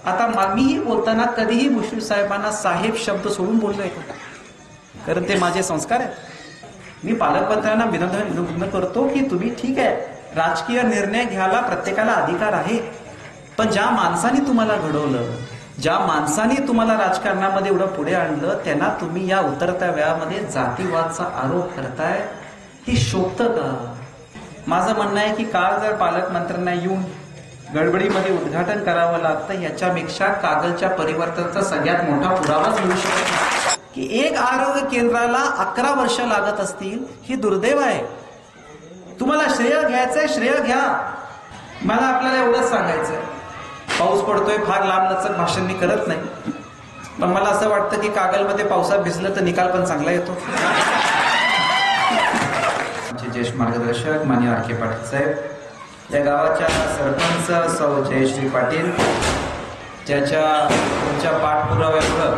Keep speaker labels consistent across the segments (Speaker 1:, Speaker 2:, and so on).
Speaker 1: आता मीही बोलताना कधीही मुश्रीफ साहेबांना साहेब शब्द सोडून बोललोय का? कारण ते माझे संस्कार आहेत. मी पालकमंत्र्यांना विनंती करतो की तुम्ही ठीक आहे, राजकीय निर्णय घ्यायला प्रत्येकाला अधिकार आहे, पण ज्या माणसाने तुम्हाला घडवलं, ज्या माणसाने तुम्हाला राजकारणामध्ये एवढं पुढे आणलं, त्यांना तुम्ही या उतरत्या वयामध्ये जातीवादचा आरोप करताय, हे शोभतं का? माझं म्हणणं आहे की काल जर पालकमंत्र्यांना येऊन गडबडीमध्ये उद्घाटन करावं लागतं, याच्यापेक्षा कागलच्या परिवर्तनाचा सगळ्यात मोठा पुरावाच मिळू शकत नाही. की एक आरोग्य केंद्राला 11 वर्ष लागत असतील, ही दुर्दैव आहे. तुम्हाला श्रेय घ्यायचंय, श्रेय घ्या. मला आपल्याला एवढंच सांगायचंय, पाऊस पडतोय, फार लांब लचक भाषण मी करत नाही, पण मला असं वाटतं की कागलमध्ये पावसात भिजलं तर निकाल पण चांगला येतो. आमचे ज्येष्ठ मार्गदर्शक माननीय आर.के. पाटील साहेब, या गावाच्या सरपंच सौ जयश्री पाटील, ज्याच्या तुमच्या पाठपुराव्यामुळं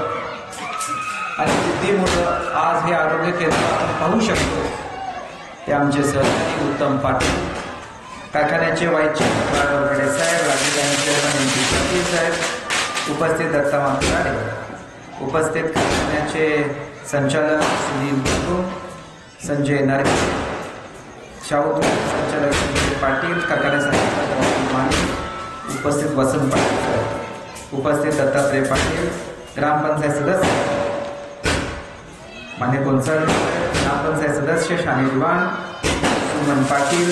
Speaker 1: आणि बुद्धीमुळं आज हे आरोग्य केंद्र आपण पाहू शकतो, ते आमचे सहकारी उत्तम पाटील, कारखान्याचे वाईस चेअरमन गडे साहेब, राज्य चेअरमन पाटील साहेब, उपस्थित दत्ता मांगराडे, उपस्थित कारखान्याचे संचालक सुनील मुकुंद, संजय नारके, शाहू संचालक संजय पाटील, कारखाना संचालक माने, उपस्थित वसंत पाटील साहेब, उपस्थित दत्तात्रय पाटील, ग्रामपंचायत सदस्य मान्य कोणसर, ग्रामपंचायत सदस्य शानी दिवाण, सुमन पाटील,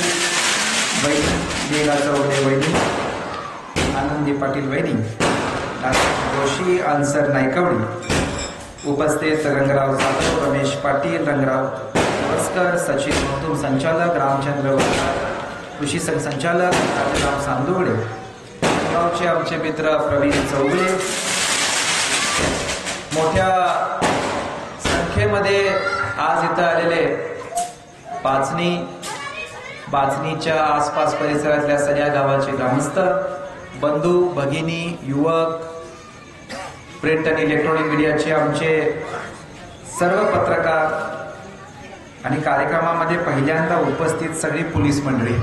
Speaker 1: वैनी लीला चौधरी वैनी, आनंदी पाटील वैनी, जोशी, अन्सर नायकवडी, उपस्थित रंगराव जाधव, रमेश पाटील, रंगराव वस्कर, सचिन मौतूम संचालक, रामचंद्र कृषी संचालक, राम सांदोळे, गावचे आमचे मित्र प्रवीण चौगुले, मोठ्या संख्येमध्ये आज इथं आलेले बाचणीच्या आसपास परिसरातल्या सगळ्या गावाचे ग्रामस्थ, बंधू भगिनी, युवक, प्रिंट आणि इलेक्ट्रॉनिक मीडियाचे आमचे सर्व पत्रकार आणि कार्यक्रमामध्ये पहिल्यांदा उपस्थित सगळी पोलीस मंडळी,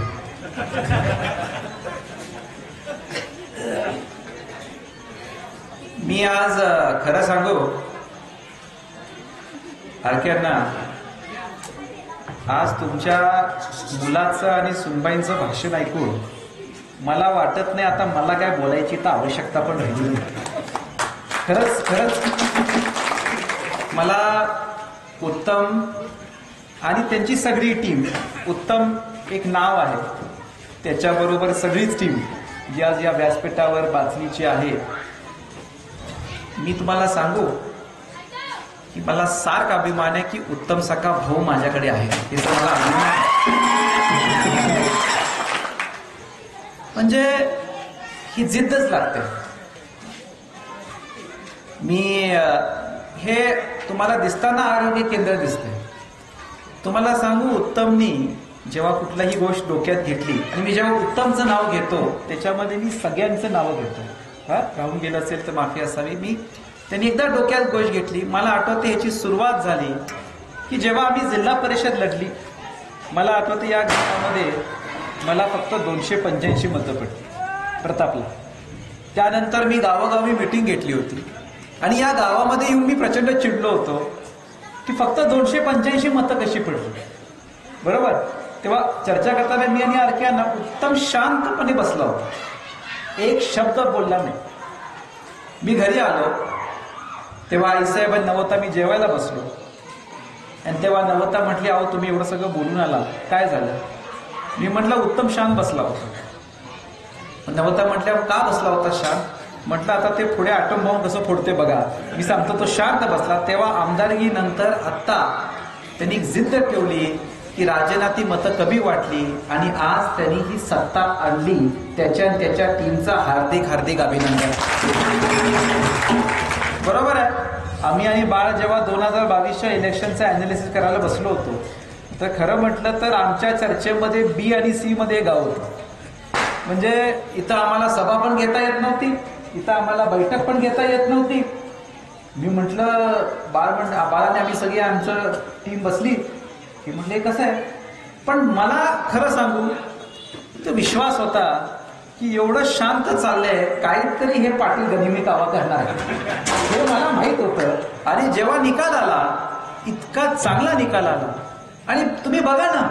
Speaker 1: मी आज खरं सांगू आरक्यांना, आज तुमच्या मुलाचं आणि सुनबाईंचं भाषण ऐकून मला वाटत नाही आता मला काय बोलायची तर आवश्यकता पण राहिली नाही. खरंच मला उत्तम आणि त्यांची सगळी टीम, उत्तम एक नाव आहे, त्याच्याबरोबर सगळीच टीम जी आज या व्यासपीठावर बाचणीची आहे, मी तुम्हाला सांगू की मला सार्क अभिमान आहे की उत्तम सखा भाऊ माझ्याकडे आहे, याचा मला अभिमान. म्हणजे ही जिद्दच लागते. मी हे तुम्हाला दिसताना आरोग्य केंद्र दिसते, तुम्हाला सांगू उत्तमनी जेव्हा कुठलीही गोष्ट डोक्यात घेतली, आणि मी जेव्हा उत्तमचं नाव घेतो त्याच्यामध्ये मी सगळ्यांचं नाव घेतो, राहून गेलं असेल तर माफी असावी. त्यांनी एकदा डोक्यात गोष्ट घेतली, मला आठवते ह्याची सुरुवात झाली की जेव्हा आम्ही जिल्हा परिषद लढली, मला आठवते या गावामध्ये मला फक्त 285 मतं पडली प्रतापला. त्यानंतर मी गावोगावी मिटिंग घेतली होती आणि या गावामध्ये येऊन मी प्रचंड चिडलो होतो की फक्त 285 मतं कशी पडली, बरोबर. तेव्हा चर्चा करताना मी आणि आरक्यांना उत्तम शांतपणे बसला होता, एक शब्द बोलला नाही. मी घरी आलो तेव्हा आईसाहेब नवता मी जेवायला बसलो आणि तेव्हा नवता म्हटली, अहो तुम्ही एवढं सगळं बोलून आला, काय झालं? मी म्हटलं उत्तम शांत बसला होता. नवता म्हटल्या, का बसला होता शांत? म्हटलं आता ते पुढे आटम बॉम्ब कसं फोडते बघा. मी सांगतो तो शांत बसला. तेव्हा आमदारकी नंतर आत्ता त्यांनी जिद्द ठेवली की राजेंना ती मतं कमी वाटली आणि आज त्यांनी ही सत्ता आणली. त्याच्या टीमचा हार्दिक अभिनंदन. बरोबर आहे. आम्ही आणि बाळ जेव्हा 2022च्या इलेक्शनचं अनालिसिस करायला बसलो होतो, तर खरं म्हटलं तर आमच्या चर्चेमध्ये बी आणि सी मध्ये गाव होतं. म्हणजे इथं आम्हाला सभा पण घेता येत नव्हती, इथं आम्हाला बैठक पण घेता येत नव्हती. मी म्हटलं बाळाने आम्ही सगळी आमचं टीम बसली की म्हटलं कसं आहे. पण मला खरं सांगू तो विश्वास होता की एवढं शांत चाललंय, काहीतरी हे पाटील गनिमी कावा करणार आहे हे मला माहित होतं. आणि जेव्हा निकाल आला, इतका चांगला निकाल आला. आणि तुम्ही बघा ना,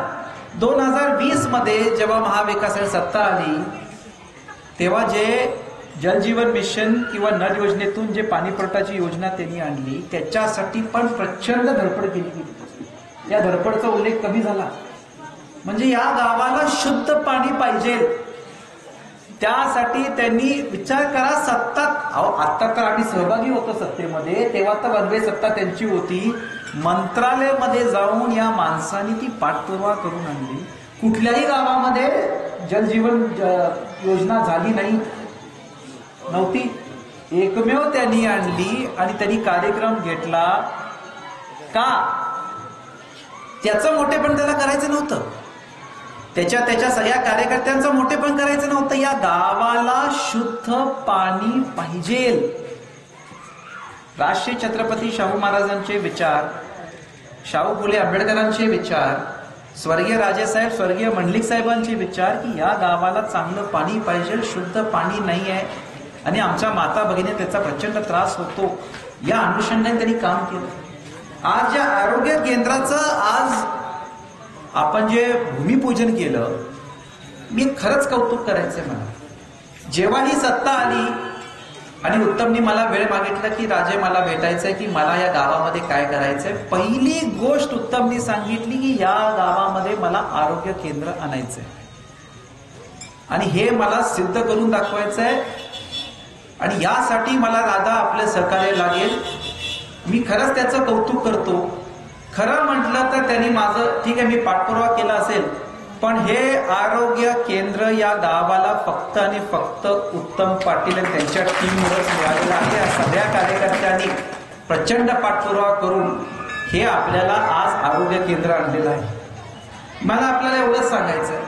Speaker 1: 2020 मध्ये जेव्हा महाविकास सत्ता आली, तेव्हा जे जलजीवन मिशन किंवा नळ योजनेतून जे पाणी पुरवठ्याची योजना त्यांनी आणली, त्याच्यासाठी पण प्रचंड धडपड केली गेली. या धडपडचा उल्लेख कमी झाला. म्हणजे या गावाला शुद्ध पाणी पाहिजे, त्यासाठी त्यांनी विचार करा. सत्ता आता तर आम्ही सहभागी होतो सत्तेमध्ये, तेव्हा तर वनवे सत्ता त्यांची होती. मंत्रालयामध्ये जाऊन या माणसांनी ती पाठपुरावा करून आणली. कुठल्याही गावामध्ये जलजीवन योजना झाली नाही, नव्हती. एकमेव त्यांनी आणली आणि त्यांनी कार्यक्रम घेतला. का? त्याचं मोठेपण त्याला करायचं नव्हतं, त्याच्या सगळ्या कार्यकर्त्यांचं मोठेपण करायचं नव्हतं. या गावाला शुद्ध पाणी पाहिजे. राष्ट्रीय छत्रपती शाहू महाराजांचे विचार, शाहू फुले आंबेडकरांचे विचार, स्वर्गीय राजेसाहेब, स्वर्गीय मंडलिक साहेबांचे विचार की या गावाला चांगलं पाणी पाहिजे, शुद्ध पाणी नाही आहे आणि आमच्या माता भगिनी त्याचा प्रचंड त्रास होतो, या अनुषंगाने त्यांनी काम केलं. आज या आरोग्य केंद्राचं आज आपण जे भूमिपूजन केलं, मी खरंच कौतुक करायचंय मला. जेव्हा ही सत्ता आली आणि उत्तमनी मला वेळ मागितला की राजे मला भेटायचंय, की मला या गावामध्ये काय करायचंय, पहिली गोष्ट उत्तमनी सांगितली की या गावामध्ये मला आरोग्य केंद्र आणायचंय आणि हे मला सिद्ध करून दाखवायचंय आणि यासाठी मला राधा आपलं सहकार्य लागेल. मी खरंच त्याचं कौतुक करतो. खरं म्हटलं तर त्यांनी माझं ठीक आहे, मी पाठपुरावा केला असेल, पण हे आरोग्य केंद्र या गावाला फक्त आणि फक्त उत्तम पाटील आणि त्यांच्या टीमवरच मिळालेलं आहे. या सगळ्या कार्यकर्त्यांनी प्रचंड पाठपुरावा करून हे आपल्याला आज आरोग्य केंद्र आणलेलं आहे. मला आपल्याला एवढंच सांगायचं आहे,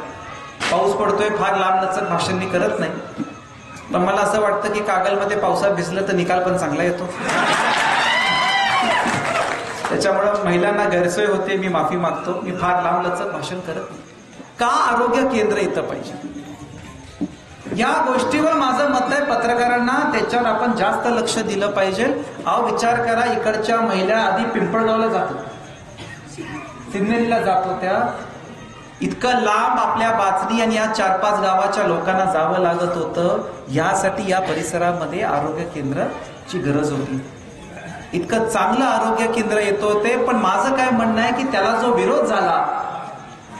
Speaker 1: पाऊस पडतोय, फार लांब लचक भाषण मी करत नाही, पण मला असं वाटतं की कागलमध्ये पावसात भिजलं तर निकाल पण चांगला येतो. त्याच्यामुळं महिलांना गैरसोय होते, मी माफी मागतो. मी फार लांब लचक भाषण करत नाही. का आरोग्य केंद्र इथं पाहिजे, या गोष्टीवर माझं मत आहे. पत्रकारांना त्याच्यावर आपण जास्त लक्ष दिलं पाहिजे. अहो विचार करा, इकडच्या महिला आधी पिंपळगावला जात होत्या, सिन्नरीला जात होत्या, इतकं लांब आपल्या बाचणी आणि या 4-5 गावाच्या लोकांना जावं लागत होतं. यासाठी या परिसरामध्ये आरोग्य केंद्राची गरज होती. इतकं चांगलं आरोग्य केंद्र येत होते, पण माझं काय म्हणणं आहे की त्याला जो विरोध झाला,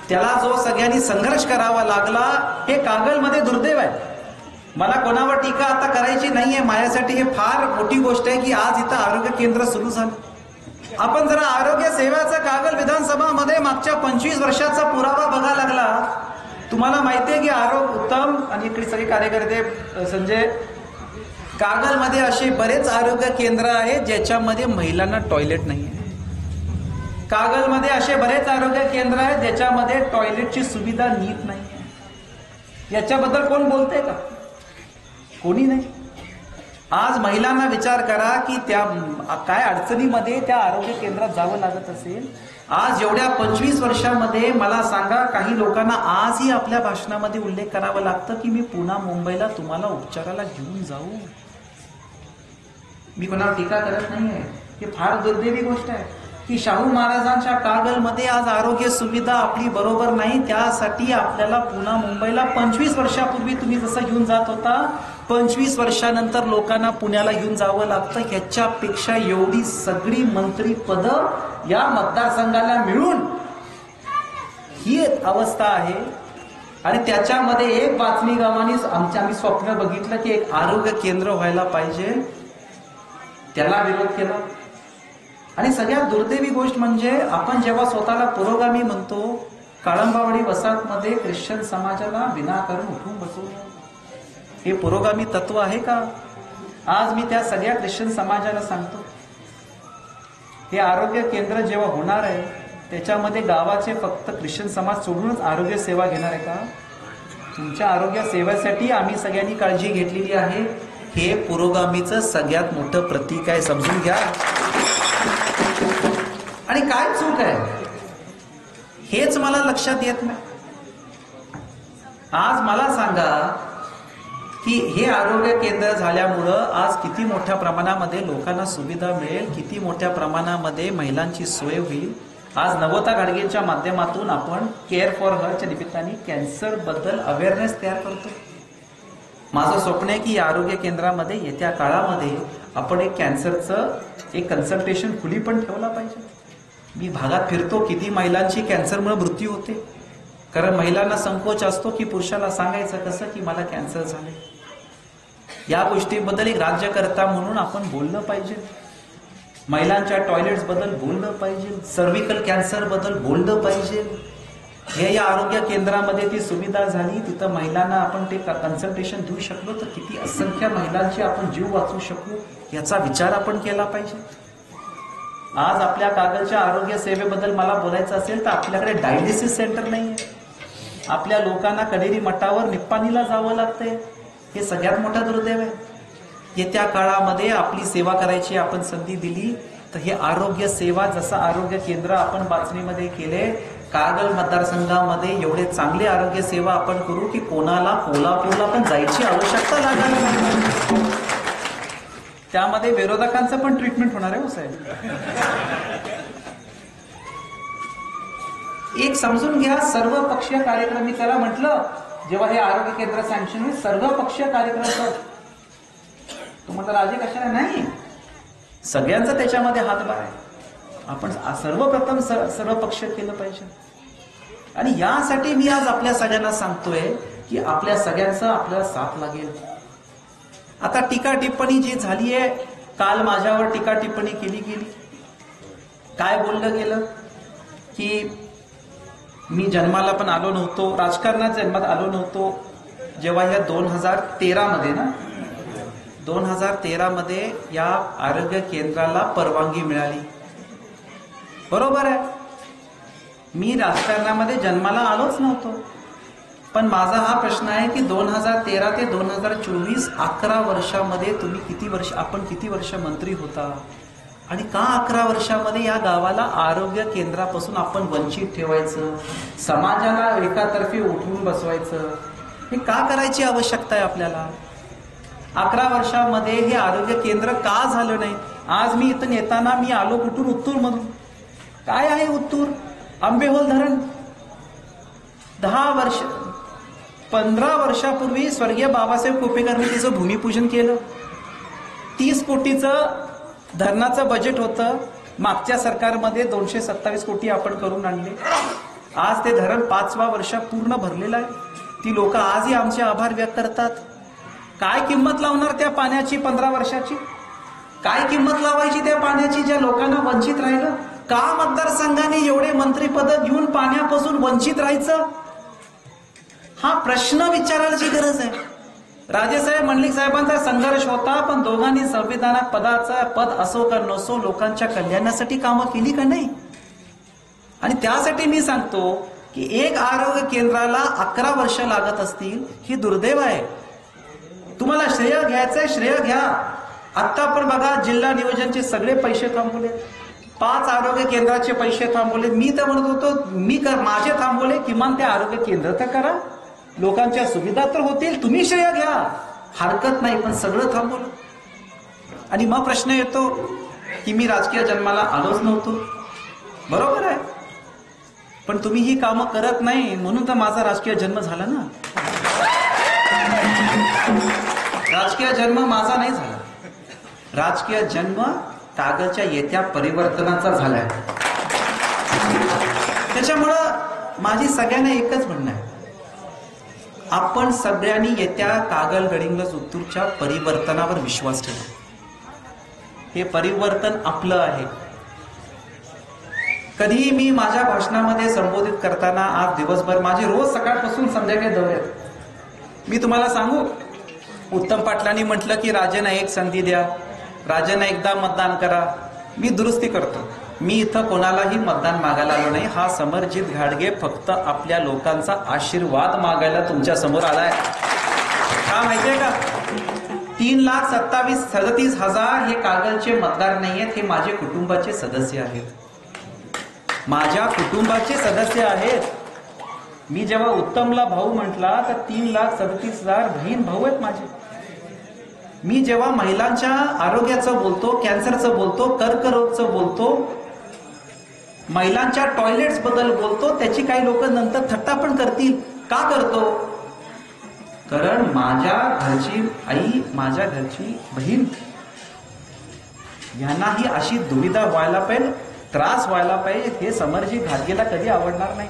Speaker 1: त्याला जो सगळ्यांनी संघर्ष करावा लागला, हे कागलमध्ये दुर्दैव आहे. मला कोणावर टीका आता करायची नाहीये. माझ्यासाठी हे फार मोठी गोष्ट आहे की आज इथं आरोग्य केंद्र सुरू झालं. आपण जरा आरोग्य सेवाचा कागल विधानसभामध्ये मागच्या 25 वर्षाचा पुरावा बघायला लागला, तुम्हाला माहितीये की उत्तम आणि इकडे सगळे कार्यकर्ते संजय, कागलमध्ये असे बरेच आरोग्य केंद्र आहेत ज्याच्यामध्ये महिलांना टॉयलेट नाही आहे. कागलमध्ये असे बरेच आरोग्य केंद्र आहेत ज्याच्यामध्ये टॉयलेटची सुविधा नीट नाही आहे. याच्याबद्दल कोण बोलतंय का? कोणी नाही. आज महिलांना विचार करा की त्या काय अडचणीमध्ये त्या आरोग्य केंद्रात जावं लागत असेल. आज एवढ्या 25 वर्षामध्ये मला सांगा, काही लोकांना आजही आपल्या भाषणामध्ये उल्लेख करावा लागतं की मी पुन्हा मुंबईला तुम्हाला उपचाराला घेऊन जाऊ. मी कोणावर टीका करत नाहीये, ही फार दुर्दैवी गोष्ट आहे की शाहू महाराजांच्या कागलमध्ये आज आरोग्य सुविधा आपली बरोबर नाही. त्यासाठी आपल्याला पुन्हा मुंबईला 25 वर्षापूर्वी तुम्ही जसं घेऊन जात होता, 25 वर्षानंतर लोकांना पुण्याला घेऊन जावं लागतं. ह्याच्यापेक्षा एवढी सगळी मंत्री पद या मतदारसंघाला मिळून ही अवस्था आहे. आणि त्याच्यामध्ये एक बाचणी गावाने आम्ही स्वप्न बघितलं की एक आरोग्य केंद्र व्हायला पाहिजे, त्याला विरोध केला. आणि सगळ्यात दुर्दैवी गोष्ट म्हणजे आपण जेव्हा स्वतःला पुरोगामी म्हणतो, काळंबावाडी वसाहतमध्ये ख्रिश्चन समाजाला विनाकारण उठवून बसवलं. हे पुरोगामी तत्व आहे का? आज मी त्या सगळ्या ख्रिश्चन समाजाला सांगतो, हे आरोग्य केंद्र जेव्हा होणार आहे त्याच्यामध्ये गावाचे फक्त ख्रिश्चन समाज सोडूनच आरोग्य सेवा घेणार आहे का? तुमच्या आरोग्य सेवेसाठी आम्ही सगळ्यांनी काळजी घेतलेली आहे. हे पुरोगामीचं सगळ्यात मोठं प्रतीक आहे, समजून घ्या. आणि काय चूक आहे हेच मला लक्षात येत नाही. आज मला सांगा, की हे आरोग्य केंद्र झाल्यामुळं आज किती मोठ्या प्रमाणामध्ये लोकांना सुविधा मिळेल, किती मोठ्या प्रमाणामध्ये महिलांची सोय होईल. आज नवता घाडगेंच्या माध्यमातून आपण केअर फॉर हरच्या निमित्ताने कॅन्सर बद्दल अवेअरनेस तयार करतो. माझं स्वप्न आहे की या आरोग्य केंद्रामध्ये येत्या काळामध्ये आपण एक कॅन्सरचं एक कन्सल्टेशन खुली पण ठेवला पाहिजे. मी भागात फिरतो, किती महिलांची कॅन्सरमुळे मृत्यू होते. कारण महिलांना संकोच असतो की पुरुषाला सांगायचं कसं की मला कॅन्सर झाले. या गोष्टीबद्दल एक राज्यकर्ता म्हणून आपण बोललं पाहिजे. महिलांच्या टॉयलेट्स बद्दल बोललं पाहिजे, सर्व्हिकल कॅन्सर बद्दल बोललं पाहिजे. हे या आरोग्य केंद्रामध्ये ती सुविधा झाली, तिथं महिलांना आपण ते कन्सल्टेशन देऊ शकलो तर किती असंख्य महिलांचे आपण जीव वाचवू शकू याचा विचार आपण केला पाहिजे. आज आपल्या कागलच्या आरोग्य सेवेबद्दल मला बोलायचं असेल तर आपल्याकडे डायलिसिस सेंटर नाही. आपल्या लोकांना कडेरी मठावर निप्पाणीला जावं लागतंय. हे सगळ्यात मोठा दुर्दैव आहे. येत्या काळामध्ये आपली सेवा करायची आपण संधी दिली तर हे आरोग्य सेवा, जसं आरोग्य केंद्र आपण बाचणीमध्ये केले, कागल मतदारसंघामध्ये एवढे चांगले आरोग्य सेवा आपण करू की कोणाला कोल्हापूरला पण जायची आवश्यकता लागणार नाही. त्यामध्ये विरोधकांचं पण ट्रीटमेंट होणार आहे हो साहेब. एक समजून घ्या, सर्व पक्षीय कार्यक्रम मी त्याला म्हटलं जेव्हा हे आरोग्य केंद्र सँक्शन होईल, सर्व पक्षीय कार्यक्रम कर. तुम्हाला राजे कशाला नाही, सगळ्यांचा त्याच्यामध्ये हातभार आहे. आपण सर्वप्रथम सर्व पक्ष केलं पाहिजे. आणि यासाठी मी आज आपल्या सगळ्यांना सांगतोय की आपल्या सगळ्यांचं आपल्याला साथ लागेल. आता टीका टिप्पणी जी झाली आहे, काल माझ्यावर टीका टिप्पणी केली गेली. काय बोललं गेलं की मी जन्माला पण आलो नव्हतो, राजकारणात जन्मात आलो नव्हतो. जेव्हा या 2013 मध्ये ना 2013 मध्ये या आरोग्य केंद्राला परवानगी मिळाली. बरोबर आहे, मी राजकारणामध्ये जन्माला आलोच नव्हतो. पण माझा हा प्रश्न आहे की 2013 ते 2024 11 वर्षामध्ये तुम्ही आपण किती वर्ष मंत्री होता आणि का 11 वर्षामध्ये या गावाला आरोग्य केंद्रापासून आपण वंचित ठेवायचं, समाजाला एकातर्फी उठवून बसवायचं, हे का करायची आवश्यकता आहे आपल्याला? 11 वर्षामध्ये हे आरोग्य केंद्र का झालं नाही? आज मी इथं येताना मी आलो कुठून? उत्तूर मधून. काय आहे उत्तूर? आंबेहोल धरण. 15 वर्षापूर्वी स्वर्गीय बाबासाहेब कुपेकरांनी तिचं भूमिपूजन केलं. 30 कोटीचं धरणाचं बजेट होतं. मागच्या सरकारमध्ये 227 कोटी आपण करून आणले. आज ते धरण 5व्या वर्षात पूर्ण भरलेलं आहे. ती लोक आजही आमचे आभार व्यक्त करतात. काय किंमत लावणार त्या पाण्याची 15 वर्षाची? काय किंमत लावायची त्या पाण्याची ज्या लोकांना वंचित राहिलं? का मतदारसंघाने एवढे मंत्रीपद घेऊन पाण्यापासून वंचित राहायचं? हा प्रश्न विचारायची गरज आहे. राजेसाहेब मंडलिक साहेबांचा संघर्ष होता, पण दोघांनी संविधानात पदाचा पद असो का नसो लोकांच्या कल्याणासाठी कामं केली का नाही? आणि त्यासाठी मी सांगतो की एक आरोग्य केंद्राला 11 वर्ष लागत असतील, ही दुर्दैव आहे. तुम्हाला श्रेय घ्यायचंय, श्रेय घ्या. आता पण बघा, जिल्हा नियोजनचे सगळे पैसे थांबवले, 5 आरोग्य केंद्राचे पैसे थांबवले. मी तर म्हणत होतो माझे थांबवले, किमान ते आरोग्य केंद्र तर करा, लोकांच्या सुविधा तर होतील. तुम्ही श्रेय घ्या, हरकत नाही, पण सगळं थांबवलं. आणि मग प्रश्न येतो की मी राजकीय जन्माला आलोच नव्हतो. बरोबर आहे, पण तुम्ही ही कामं करत नाही म्हणून तर माझा राजकीय जन्म झाला ना. राजकीय जन्म माझा नाही झाला, राजकीय जन्म कागलच्या येत्या परिवर्तनाचा झालाय. त्याच्यामुळं माझी सगळ्यांना एकच म्हणणं आहे, आपण सगळ्यांनी येत्या कागल गडिंग्लज उत्तूरच्या परिवर्तनावर विश्वास ठेवा. हे परिवर्तन आपलं आहे. कधी मी माझ्या भाषणामध्ये संबोधित करताना आज दिवसभर माझे रोज सकाळपासून संध्याकाळी दौरे आहेत. मी तुम्हाला सांगू, उत्तम पाटलांनी म्हटलं की राजांना एक संधी द्या, राजांना एकदा मतदान करा. मी दुरुस्ती करतो, मी इथं कोणालाही मतदान मागायला आलो नाही. हा समरजित घाडगे फक्त आपल्या लोकांचा आशीर्वाद मागायला तुमच्या समोर आलाय. का माहितीये का? 3,37,000 हे कागलचे मतदार नाही आहेत, हे माझे कुटुंबाचे सदस्य आहेत. माझ्या कुटुंबाचे सदस्य आहेत. मी जेव्हा उत्तमला भाऊ म्हटला तर 3,37,000 बहीण भाऊ आहेत माझे. मी जेव्हा महिलांच्या आरोग्याचं बोलतो, कॅन्सरचं बोलतो, कर्करोगचं बोलतो, महिलांच्या टॉयलेट्स बद्दल बोलतो, त्याची काही लोक नंतर थट्टा पण करतील. का करतो? कारण माझ्या घरची आई, माझ्या घरची बहीण यांनाही अशी दुविधा व्हायला पाहिजे, त्रास व्हायला पाहिजे, हे समर्जी घाटगेला कधी आवडणार नाही.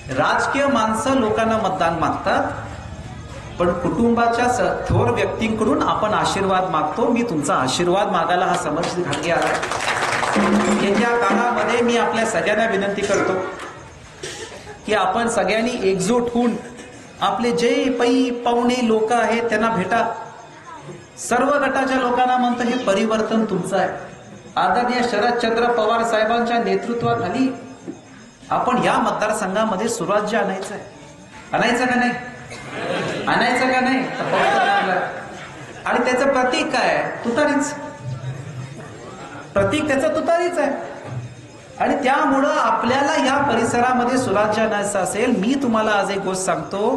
Speaker 1: राजकीय माणसं लोकांना मतदान मागतात, पण कुटुंबाच्या थोर व्यक्तींकडून आपण आशीर्वाद मागतो. मी तुमचा आशीर्वाद मागायला हा समर्जी घाटगे आला. येत्या काळामध्ये मी आपल्या सगळ्यांना विनंती करतो की आपण सगळ्यांनी एकजूट होऊन आपले जे पै पाहुणे लोक आहेत त्यांना भेटा. सर्व गटाच्या लोकांना म्हणतं हे परिवर्तन तुमचं आहे. आदरणीय शरदचंद्र पवार साहेबांच्या नेतृत्वाखाली आपण या मतदारसंघामध्ये सुराज्य आणायचं आहे. आणायचं का नाही? आणायचं का नाही? आणि त्याचं प्रतीक काय आहे? तुतारीच. प्रतीक त्याचं तुतारीच आहे. आणि त्यामुळं आपल्याला या परिसरामध्ये सुराज्य आणायचं असेल, मी तुम्हाला आज एक गोष्ट सांगतो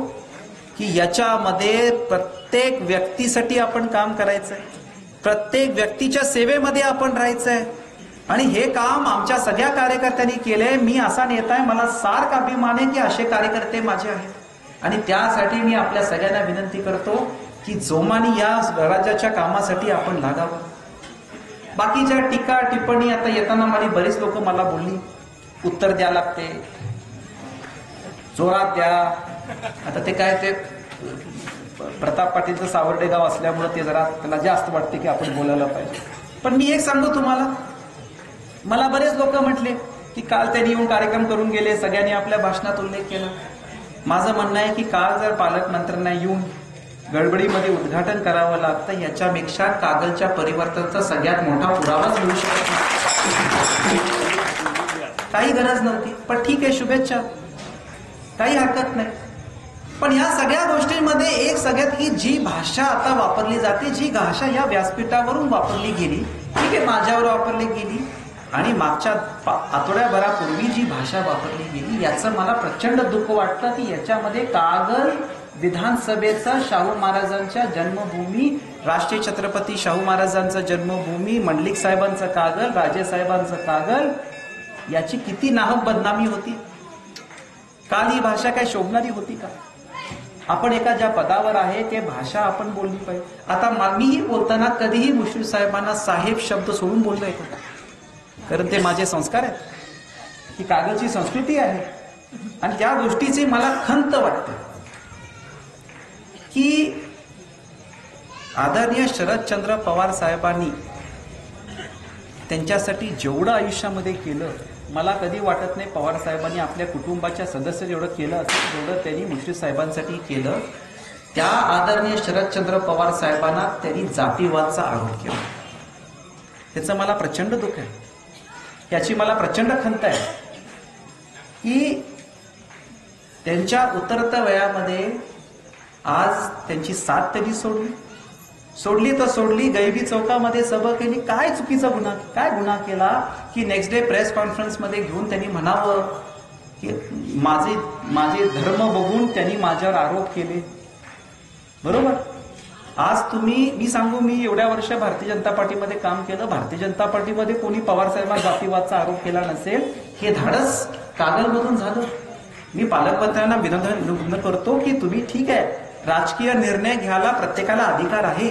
Speaker 1: की याच्यामध्ये प्रत्येक व्यक्तीसाठी आपण काम करायचंय, प्रत्येक व्यक्तीच्या सेवेमध्ये आपण राहायचंय. आणि हे काम आमच्या सगळ्या कार्यकर्त्यांनी केले. मी असा नेता आहे, मला सार्क अभिमान आहे की असे कार्यकर्ते माझे आहेत. आणि त्यासाठी मी आपल्या सगळ्यांना विनंती करतो की जोमाने या राज्याच्या कामासाठी आपण लागावं. बाकीच्या टीका टिप्पणी आता येताना मला बरीच लोक मला बोलली, उत्तर द्या लागते, जोरात द्या. आता ते काय, ते प्रताप पाटीलचं सावर्डे गाव असल्यामुळे ते जरा त्याला जास्त वाटते की आपण बोलायला पाहिजे. पण मी एक सांगू तुम्हाला, मला बरेच लोक म्हटले की काल त्यांनी येऊन कार्यक्रम करून गेले, सगळ्यांनी आपल्या भाषणात उल्लेख केला. माझं म्हणणं आहे की काल जर पालकमंत्र्यांना येऊन गडबडीमध्ये उद्घाटन करावं लागतं, याच्यापेक्षा कागलच्या परिवर्तनाचा सगळ्यात मोठा पुरावाच मिळू शकत नाही. काही गरज नव्हती. पण ठीक आहे, शुभेच्छा, काही हरकत नाही. पण या सगळ्या गोष्टींमध्ये एक सगळ्यात की जी भाषा आता वापरली जाते, जी भाषा या व्यासपीठावरून वापरली गेली, ठीक आहे, माझ्यावर वापरली गेली आणि मागच्या आठवड्याभरापूर्वी जी भाषा वापरली गेली, याचं मला प्रचंड दुःख वाटतं की याच्यामध्ये कागल विधानसभेचा, शाहू महाराजांच्या जन्मभूमी, राष्ट्रीय छत्रपती शाहू महाराजांचा जन्मभूमी, मंडलिक साहेबांचं कागल, राजे साहेबांचं कागल, याची किती नाहक बदनामी होती. काल ही भाषा काय शोभणारी होती का? आपण एका ज्या पदावर आहे ते भाषा आपण बोलली पाहिजे. आता मीही बोलताना कधीही मुश्रीफ साहेबांना साहेब शब्द सोडून बोललोय का? कारण ते माझे संस्कार आहेत, ही कागलची संस्कृती आहे. आणि त्या गोष्टीची मला खंत वाटते की आदरणीय शरदचंद्र पवार साहेबांनी त्यांच्यासाठी जेवढं आयुष्यामध्ये केलं, मला कधी वाटत नाही पवार साहेबांनी आपल्या कुटुंबाच्या सदस्य जेवढं केलं असेल तेवढं त्यांनी मुश्रीफ साहेबांसाठी केलं. त्या आदरणीय शरदचंद्र पवार साहेबांना त्यांनी जातीवादचा आरोप केला. त्याचं मला प्रचंड दुःख आहे, याची मला प्रचंड खंत आहे की त्यांच्या उतरत्या वयामध्ये आज त्यांची साथ त्यांनी सोडली तर सोडली. गैबी चौकामध्ये सभा केली. काय चुकीचा गुन्हा, काय गुन्हा केला की नेक्स्ट डे प्रेस कॉन्फरन्स मध्ये घेऊन त्यांनी म्हणावं की माझे धर्म बघून त्यांनी माझ्यावर आरोप केले. बरोबर. आज मी सांगू, मी एवढ्या वर्ष भारतीय जनता पार्टीमध्ये काम केलं. भारतीय जनता पार्टीमध्ये कोणी पवार साहेबांना जातीवादचा आरोप केला नसेल. हे धाडस कागलमधून झालं. मी पालकमंत्र्यांना विनंती करतो की तुम्ही ठीक आहे, राजकीय निर्णय घ्यायला प्रत्येकाला अधिकार आहे,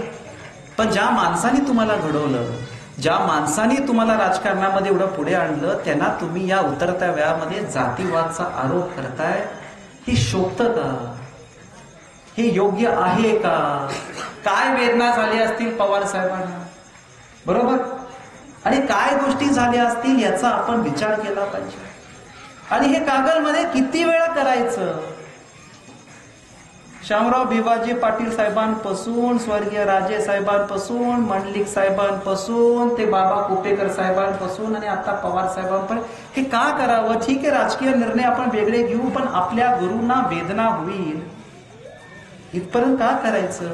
Speaker 1: पण ज्या माणसाने तुम्हाला घडवलं, ज्या माणसाने तुम्हाला राजकारणामध्ये एवढं पुढे आणलं, त्यांना तुम्ही या उतरत्या वयामध्ये जातीवादचा आरोप करताय. हे शोभतं का? हे योग्य आहे का? काय वेदना झाल्या असतील पवार साहेबांना, बरोबर, आणि काय गोष्टी झाल्या असतील याचा आपण विचार केला पाहिजे. आणि हे कागलमध्ये किती वेळा करायचं? शामराव भिवाजी पाटील साहेबांपासून, स्वर्गीय राजे साहेबांपासून, मंडलिक साहेबांपासून, ते बाबा कुपेकर साहेबांपासून आणि आता पवार साहेबांपर्यंत हे का करावं? ठीक आहे, राजकीय निर्णय आपण वेगळे घेऊ, पण आपल्या गुरूंना वेदना होईल इथपर्यंत का करायचं?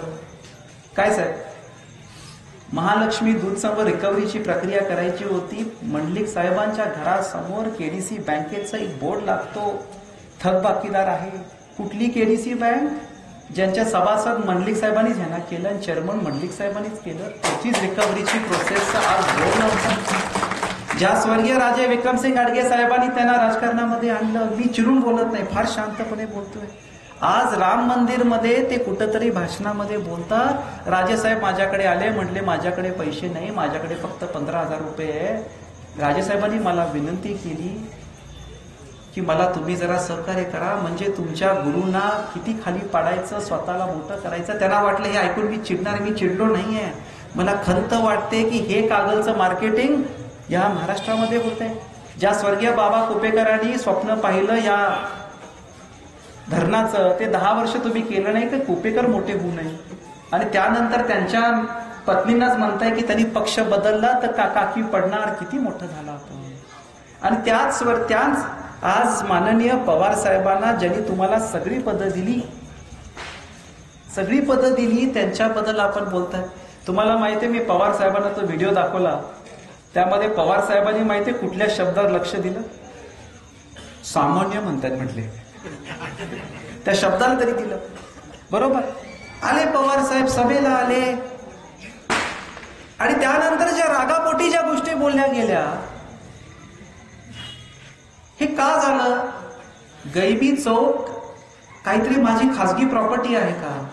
Speaker 1: काय साहेब, महालक्ष्मी दूधसंघ रिकव्हरीची प्रक्रिया करायची होती. मंडलिक साहेबांच्या घरासमोर केडीसी बँकेचा एक बोर्ड लागतो. थकबाकीदार आहे. कुठली केडीसी बँक? ज्यांच्या सभासद मंडलिक साहेबांनीच ह्यांना केलं आणि चेअरमन मंडलिक साहेबांनीच केलं, त्याचीच रिकव्हरीची प्रोसेस आज होत नव्हता. ज्या स्वर्गीय राजे विक्रमसिंग घाडगे साहेबांनी त्यांना राजकारणामध्ये आणलं. मी चिरून बोलत नाही, फार शांतपणे बोलतोय. आज राम मंदिर मध्ये ते कुठंतरी भाषणामध्ये बोलतात, राजेसाहेब माझ्याकडे आले, म्हटले माझ्याकडे पैसे नाही, माझ्याकडे फक्त 15,000 रुपये आहे. राजेसाहेबांनी मला विनंती केली की मला तुम्ही जरा सहकार्य करा, म्हणजे तुमच्या गुरूंना किती खाली पाडायचं, स्वतःला मोठं करायचं. त्यांना वाटलं हे ऐकून मी चिडणार, मी चिडलो नाहीये. मला खंत वाटते की हे कागलचं मार्केटिंग या महाराष्ट्रामध्ये होत आहे. ज्या स्वर्गीय बाबा कुपेकरांनी स्वप्न पाहिलं या धरणाचं, ते 10 वर्ष तुम्ही केलं नाही तर कुपेकर मोठे होऊ नये. आणि त्यानंतर त्यांच्या पत्नींनाच म्हणताय की त्यांनी पक्ष बदलला तर काकी पडणार, किती मोठं झाला आपण. आणि त्याच आज माननीय पवार साहेबांना ज्यांनी तुम्हाला सगळी पदं दिली त्यांच्याबद्दल आपण बोलताय. तुम्हाला माहितीये, मी पवार साहेबांना तो व्हिडिओ दाखवला, त्यामध्ये पवार साहेबांनी माहितीये कुठल्या शब्दावर लक्ष दिलं? सामान्य म्हणतात म्हटले, त्या शब्दाला तरी दिलं. बरोबर आले पवार साहेब, सभेला आले आणि त्यानंतर ज्या रागापोटी ज्या गोष्टी बोलल्या गेल्या, हे का झालं? गैबी चौक काहीतरी माझी खासगी प्रॉपर्टी आहे का?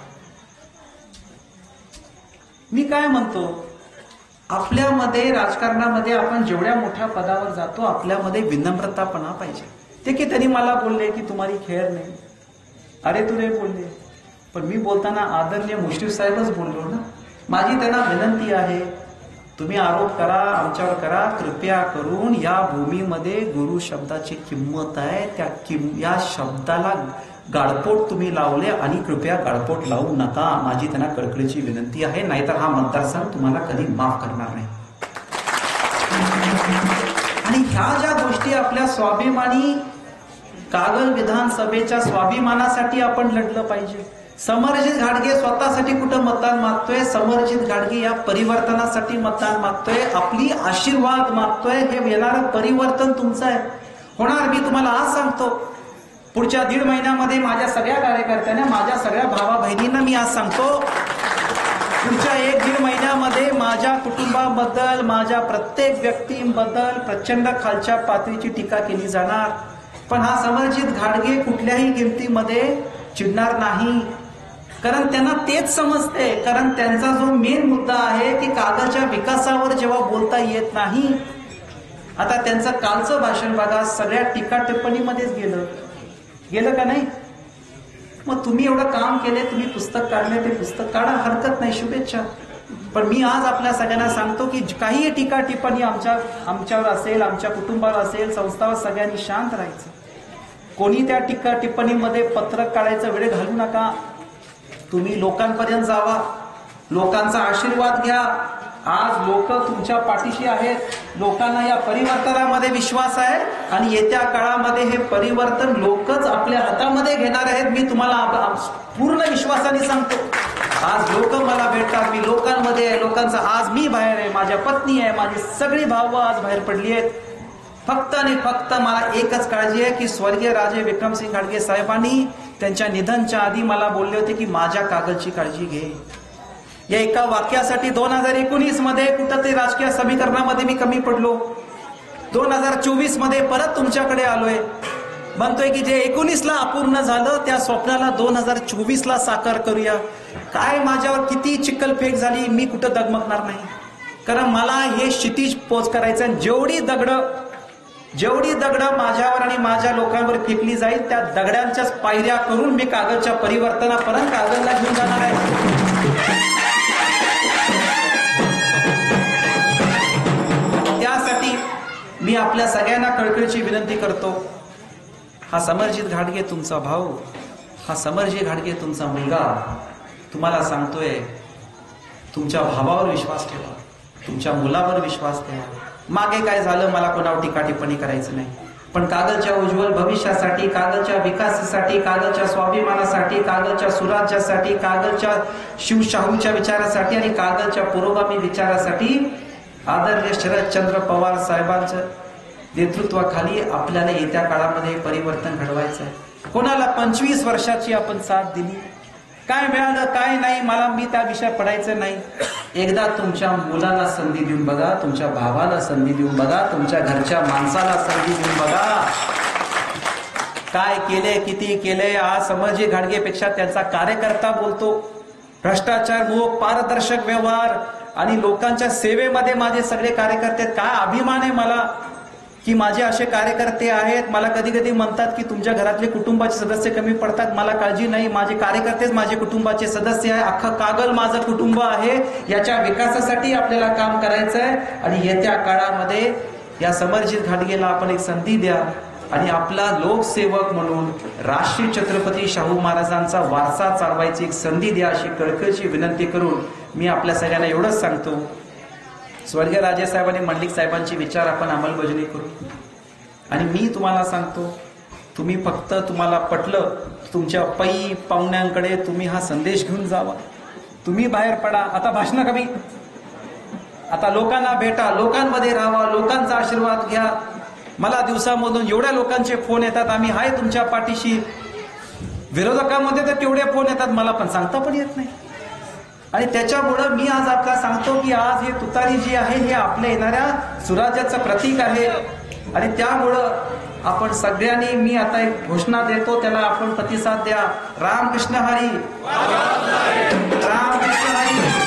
Speaker 1: मी काय म्हणतो, आपल्यामध्ये राजकारणामध्ये आपण जेवढ्या मोठ्या पदावर जातो आपल्यामध्ये विनम्रतापणा पाहिजे. ते की त्यांनी मला बोलले की तुम्हारी खैर नाही, अरे तुरे बोलले, पण मी बोलताना आदरणीय मुश्रीफ साहेबच बोललो ना. माझी त्यांना विनंती आहे, तुम्ही आरोप करा, आमच्यावर करा, कृपया करून या भूमीमध्ये गुरु शब्दाची किंमत आहे, या शब्दाला गाळपोट तुम्ही लावले आणि कृपया गाळपोट लावू नका. माझी त्यांना कळकळीची विनंती आहे, नाहीतर हा मतदारसंघ तुम्हाला कधी माफ करणार नाही. आणि ह्या ज्या गोष्टी आपल्या स्वाभिमानी कागल विधानसभेच्या स्वाभिमानासाठी आपण लढलं पाहिजे. समरजित घाडगे स्वतःसाठी कुठं मतदान मागतोय? समरजित घाडगे या परिवर्तनासाठी मतदान मागतोय, आपली आशीर्वाद मागतोय. हे येणारं परिवर्तन तुमचं आहे, होणार. मी तुम्हाला आज सांगतो, पुढच्या 1.5 महिन्यामध्ये माझ्या सगळ्या कार्यकर्त्यांना, माझ्या सगळ्या भावा बहिणींना मी आज सांगतो, पुढच्या 1-1.5 महिन्यामध्ये माझ्या कुटुंबाबद्दल, माझ्या प्रत्येक व्यक्तीबद्दल प्रचंड खालच्या पातळीची टीका केली जाणार. पण हा समरजित घाडगे कुठल्याही किमतीमध्ये चिडणार नाही, कारण त्यांना तेच समजते. कारण त्यांचा जो मेन मुद्दा आहे की कागलच्या विकासावर जेव्हा बोलता येत नाही. आता त्यांचं कालचं भाषण बघा, सगळ्या टीका टिप्पणीमध्येच गेलं का नाही? मग तुम्ही एवढं काम केले, तुम्ही पुस्तक काढले, ते पुस्तक काढा, हरकत नाही, शुभेच्छा. पण मी आज आपल्या सगळ्यांना सांगतो की काही टीका टिप्पणी आमच्यावर असेल, आमच्या कुटुंबावर असेल, संस्थावर, सगळ्यांनी शांत राहायचं. कोणी त्या टीका टिप्पणीमध्ये पत्रक काढायचा वेळ घालू नका. तुम्ही लोकांपर्यंत जावा, लोकांचा आशीर्वाद घ्या. आज लोक तुमच्या पाठीशी आहेत, लोकांना या परिवर्तनामध्ये विश्वास आहे आणि येत्या काळामध्ये हे परिवर्तन लोकच आपल्या हातामध्ये घेणार आहेत. मी तुम्हाला पूर्ण विश्वासाने सांगतो. आज लोक मला भेटतात, मी लोकांमध्ये आहे, लोकांचा आज मी बाहेर आहे, माझ्या पत्नी आहे, माझी सगळी भावं आज बाहेर पडली आहेत. फक्त आणि फक्त मला एकच काळजी आहे की स्वर्गीय राजे विक्रमसिंग घाडगे साहेबांनी त्यांच्या निधनच्या आधी मला बोलले होते की माझ्या कागलची काळजी घे. या एका वाक्यासाठी 2019 मध्ये कुठं ते राजकीय समीकरणामध्ये मी कमी पडलो. 2024 मध्ये परत तुमच्याकडे आलोय, म्हणतोय की जे 19ला अपूर्ण झालं त्या स्वप्नाला 2024ला साकार करूया. काय माझ्यावर किती चिखलफेक झाली, मी कुठं डगमगणार नाही, कारण मला हे क्षितिज पोच करायचं. जेवढी दगडं माझ्यावर आणि माझ्या लोकांवर फेकली जाईल त्या दगडांच्याच पायऱ्या करून मी कागलच्या परिवर्तनापर्यंत कागलला घेऊन जाणार आहे. त्यासाठी मी आपल्या सगळ्यांना कळकळीची विनंती करतो, हा समरजित घाडगे तुमचा भाऊ, हा समरजित घाडगे तुमचा मुलगा, तुम्हाला सांगतोय तुमच्या भावावर विश्वास ठेवा, तुमच्या मुलावर विश्वास ठेवा. मागे काय झालं मला कोणावर टीका टिप्पणी करायचं नाही, पण कागलच्या उज्ज्वल भविष्यासाठी, कागलच्या विकासासाठी, कागलच्या स्वाभिमानासाठी, कागलच्या सुराज्यासाठी, कागलच्या शिवशाहूच्या विचारासाठी आणि कागलच्या पुरोगामी विचारासाठी आदरणीय शरदचंद्र पवार साहेबांच्या नेतृत्वाखाली आपल्याला येत्या काळामध्ये परिवर्तन घडवायचं आहे. कोणाला 25 वर्षाची आपण साथ दिली. काय मिळालं काय नाही मला मी त्या विषयात पडायचं नाही. एकदा तुमच्या मुलाला संधी देऊन बघा, तुमच्या भावाला संधी देऊन बघा, तुमच्या घरच्या माणसाला संधी देऊन बघा. काय केले किती केले. आज समरजी घाडगेपेक्षा त्यांचा कार्यकर्ता बोलतो. भ्रष्टाचार मुक्त पारदर्शक व्यवहार आणि लोकांच्या सेवेमध्ये माझे सगळे कार्यकर्ते आहेत. काय अभिमान आहे मला की माझे असे कार्यकर्ते आहेत. मला कधी कधी म्हणतात की तुमच्या घरातले कुटुंबाचे सदस्य कमी पडतात. मला काळजी नाही, माझे कार्यकर्तेच माझे कुटुंबाचे सदस्य आहे. अख्खं कागल माझं कुटुंब आहे. याच्या विकासासाठी आपल्याला काम करायचं आहे आणि येत्या काळामध्ये या समरजित घाटगेला आपण एक संधी द्या आणि आपला लोकसेवक म्हणून राष्ट्रीय छत्रपती शाहू महाराजांचा वारसा चालवायची एक संधी द्या अशी कळकळीची विनंती करून मी आपल्या सगळ्यांना एवढंच सांगतो. स्वर्गीय राजेसाहेब आणि मंडलिक साहेबांचे विचार आपण अंमलबजावणी करू. आणि मी तुम्हाला सांगतो, तुम्ही फक्त तुम्हाला पटलं तुमच्या पै पाहुण्यांकडे तुम्ही हा संदेश घेऊन जावा. तुम्ही बाहेर पडा. आता भाषण कमी. आता लोकांना भेटा, लोकांमध्ये राहावा, लोकांचा आशीर्वाद घ्या. मला दिवसामधून एवढ्या लोकांचे फोन येतात, आम्ही हाय तुमच्या पाठीशी. विरोधकांमध्ये तर केवढे फोन येतात मला पण सांगता पण येत नाही. आणि त्याच्यामुळं मी आज आपल्याला सांगतो की आज हे तुतारी जी आहे हे आपल्या येणाऱ्या सुराज्याचं प्रतीक आहे. आणि त्यामुळं आपण सगळ्यांनी मी आता एक घोषणा देतो, त्याला आपण प्रतिसाद द्या. रामकृष्ण हरी. रामकृष्ण हरी.